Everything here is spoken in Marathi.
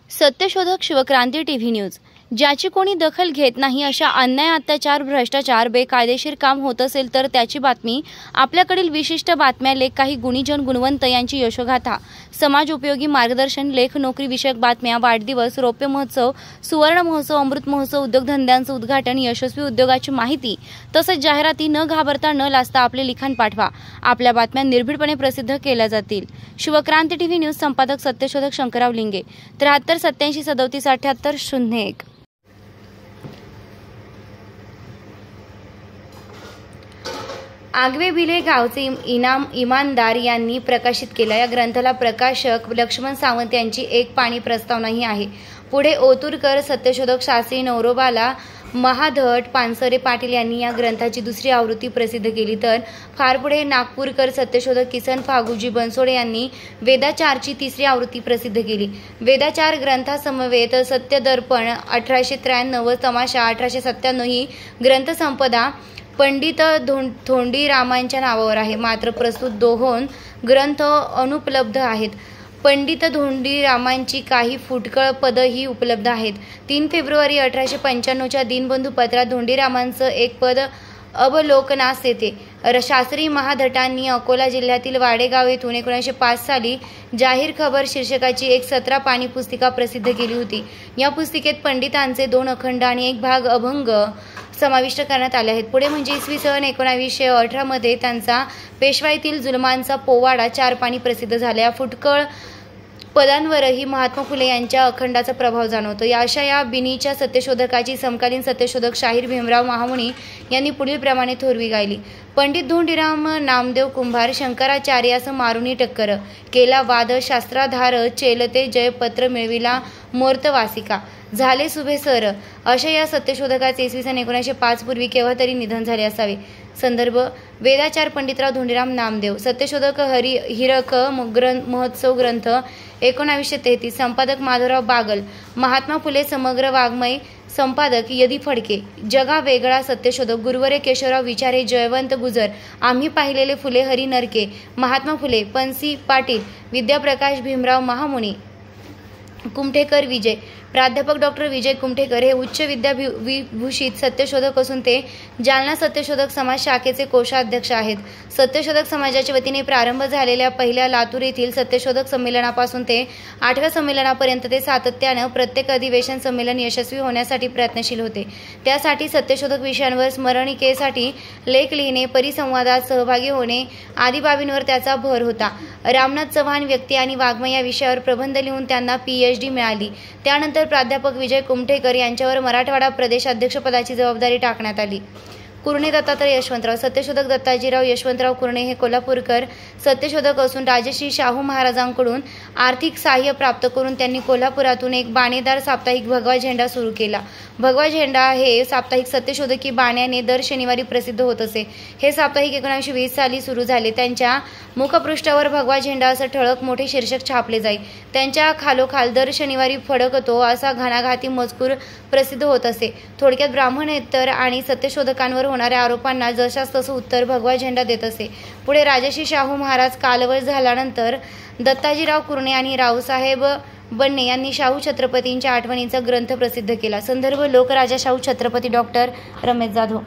सत्यशोधक शिवक्रांती टीव्ही न्यूज। ज्याची कोणी दखल घेत नाही अशा अन्याय, अत्याचार, भ्रष्टाचार, बेकायदेशीर काम होत असेल तर त्याची बातमी, आपल्याकडील विशिष्ट बातम्या, लेख, काही गुणीजन गुणवंत यांची यशोगाथा, समाज उपयोगी मार्गदर्शन, लेख, नोकरी विषयक बातम्या, वाढदिवस, रौप्य महोत्सव, सुवर्ण महोत्सव, अमृत महोत्सव, उद्योगधंद्यांचं उद्घाटन, यशस्वी उद्योगाची माहिती तसंच जाहिराती न घाबरता न लाजता आपले लिखाण पाठवा। आपल्या बातम्या निर्भीडपणे प्रसिद्ध केल्या जातील। शिवक्रांती टीव्ही न्यूज संपादक सत्यशोधक शंकरराव लिंगे 73 87 37 78 01। आगवे भिले गावचे इमानदार यांनी प्रकाशित केला। या ग्रंथाला प्रकाशक लक्ष्मण सावंत यांची एक पाणी प्रस्तावनाही आहे। पुढे ओतूरकर सत्यशोधक शास्त्री नवरोबाला महाधट पानसरे पाटील यांनी या ग्रंथाची दुसरी आवृत्ती प्रसिद्ध केली, तर फार पुढे नागपूरकर सत्यशोधक किसन फागुजी बनसोडे यांनी वेदाचारची तिसरी आवृत्ती प्रसिद्ध केली। वेदाचार ग्रंथासमवेत सत्यदर्पण 1893, तमाशा 1897 ही ग्रंथसंपदा पंडित धोंडीरामांच्या नावावर आहे। मात्र प्रस्तुत दोहों ग्रंथ अनुपलब्ध आहेत। पंडित धोंडीरामांची काही फुटकळ पदही उपलब्ध आहेत। 3 फेब्रुवारी 1895च्या दीनबंधू पत्रात धोंडीरामांचं एक पद अवलोकनास येते। शास्त्री महाधटांनी अकोला जिल्ह्यातील वाडेगाव येथून 1905 साली जाहीर खबर शीर्षकाची एक 17 पानी पुस्तिका प्रसिद्ध केली होती। या पुस्तिकेत पंडितांचे 2 अखंड आणि एक भाग अभंग समाविष्ट करण्यात आले आहेत। पुढे म्हणजे इसवी सन 1918 मध्ये त्यांचा पेशवाईतील जुलमांचा पोवाडा 4 पानी प्रसिद्ध झाला। या फुटकळ पदांवरही महात्मा फुले यांच्या अखंडाचा प्रभाव जाणवतो। या बिनीच्या सत्यशोधकाची समकालीन सत्यशोधक शाहीर भीमराव महामुनी यांनी पुढील प्रमाणे थोरवी गायली। पंडित धोंडीराम नामदेव कुंभार शंकराचार्यास मारुनी टक्कर, केला वाद शास्त्राधार, चेलते जयपत्र मिळविला मूर्तवासिका, झाले सुभे सर। अशा या सत्यशोधकाचे इसवी सन 1905 पूर्वी केव्हा तरी निधन झाले असावे। संदर्भ वेदाचार पंडितराव धोंडीराम नामदेव, सत्यशोधक हिरक महोत्सव ग्रंथ 1933, संपादक माधवराव बागल, महात्मा फुले समग्र वाङ्मय, संपादक यदी फडके, जगा वेगळा सत्यशोधक, गुरुवर्य केशवराव विचारे, जयवंत गुजर, आम्ही पाहिलेले फुले हरी नरके, महात्मा फुले, पणसी पाटील, विद्याप्रकाश भीमराव महामुनी, कुमठेकर विजय, प्राध्यापक डॉक्टर विजय कुमठेकर हे उच्च विद्याभूषित सत्यशोधक असून ते जालना सत्यशोधक समाज शाखेचे कोषाध्यक्ष आहेत। सत्यशोधक समाजाच्या वतीने प्रारंभ झालेल्या पहिल्या लातूर येथील सत्यशोधक संमेलनापासून ते 8व्या संमेलनापर्यंत ते सातत्यानं प्रत्येक अधिवेशन संमेलन यशस्वी होण्यासाठी प्रयत्नशील होते। त्यासाठी सत्यशोधक विषयांवर स्मरणिकेसाठी लेख लिहिणे, परिसंवादात सहभागी होणे आदी बाबींवर त्याचा भर होता। रामनाथ चव्हाण व्यक्ती आणि वाङ्मय या विषयावर प्रबंध लिहून त्यांना PhD मिळाली। त्यानंतर प्राध्यापक विजय कुमठेकर यांच्यावर मराठवाडा प्रदेशाध्यक्षपदाची जबाबदारी टाकण्यात आली। कुरणे दत्तात्रय यशवंतराव, सत्यशोधक दत्ताजीराव यशवंतराव कुरणे हे कोल्हापूरकर सत्यशोधक असून राजश्री शाहू महाराजांकडून आर्थिक सहाय्य प्राप्त करून त्यांनी कोल्हापुरातून एक बाणेदार साप्ताहिक भगवा झेंडा सुरू केला। भगवा झेंडा हे साप्ताहिक सत्यशोधकी बाण्याने दर शनिवारी प्रसिद्ध होत असे। हे साप्ताहिक 1920 साली सुरू झाले। त्यांच्या मुखपृष्ठावर भगवा झेंडा असं ठळक मोठे शीर्षक छापले जाई। त्यांच्या खालोखाल दर शनिवारी फडकतो असा घणाघाती मजकूर प्रसिद्ध होत असे। थोडक्यात ब्राह्मणेतर आणि सत्यशोधकांवर होणाऱ्या आरोपांना जशास तसं उत्तर भगवा झेंडा देत असे। पुढे राजश्री शाहू महाराज कालवश झाल्यानंतर दत्ताजीराव कुरणे आणि रावसाहेब बन्ने यांनी शाहू छत्रपतींच्या आठवणींचा ग्रंथ प्रसिद्ध केला। संदर्भ लोकराजा शाहू छत्रपती डॉक्टर रमेश जाधव।